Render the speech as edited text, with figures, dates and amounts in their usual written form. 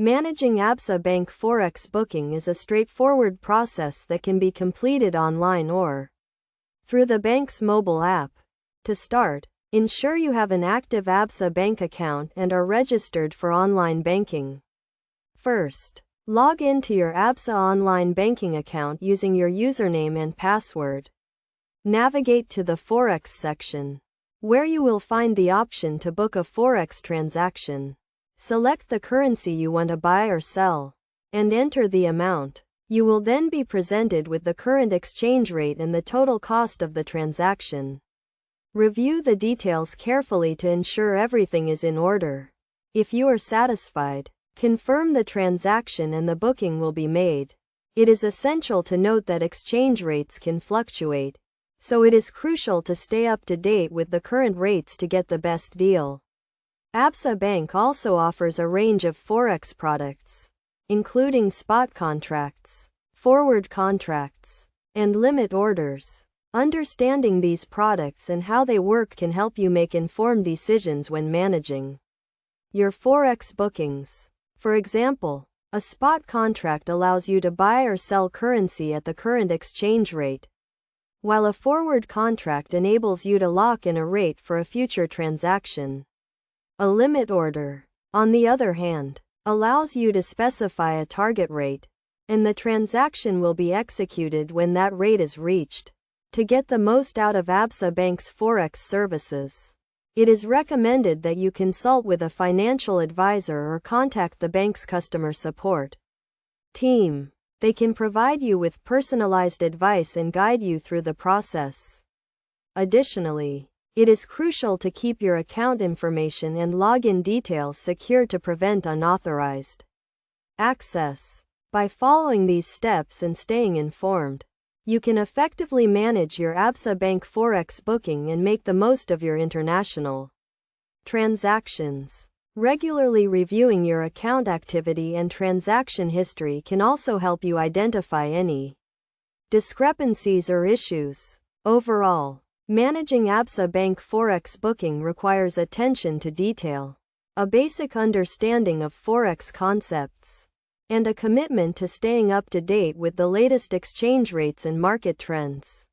Managing Absa Bank Forex booking is a straightforward process that can be completed online or through the bank's mobile app. To start, ensure you have an active Absa Bank account and are registered for online banking. First, log into your Absa online banking account using your username and password. Navigate to the Forex section, where you will find the option to book a Forex transaction. Select the currency you want to buy or sell, and enter the amount. You will then be presented with the current exchange rate and the total cost of the transaction. Review the details carefully to ensure everything is in order. If you are satisfied, confirm the transaction and the booking will be made. It is essential to note that exchange rates can fluctuate, so it is crucial to stay up to date with the current rates to get the best deal. Absa Bank also offers a range of Forex products, including spot contracts, forward contracts, and limit orders. Understanding these products and how they work can help you make informed decisions when managing your Forex bookings. For example, a spot contract allows you to buy or sell currency at the current exchange rate, while a forward contract enables you to lock in a rate for a future transaction. A limit order, on the other hand, allows you to specify a target rate, and the transaction will be executed when that rate is reached. To get the most out of Absa Bank's Forex services, it is recommended that you consult with a financial advisor or contact the bank's customer support team. They can provide you with personalized advice and guide you through the process. Additionally, it is crucial to keep your account information and login details secure to prevent unauthorized access. By following these steps and staying informed, you can effectively manage your Absa Bank Forex booking and make the most of your international transactions. Regularly reviewing your account activity and transaction history can also help you identify any discrepancies or issues. Overall, managing Absa Bank Forex booking requires attention to detail, a basic understanding of Forex concepts, and a commitment to staying up to date with the latest exchange rates and market trends.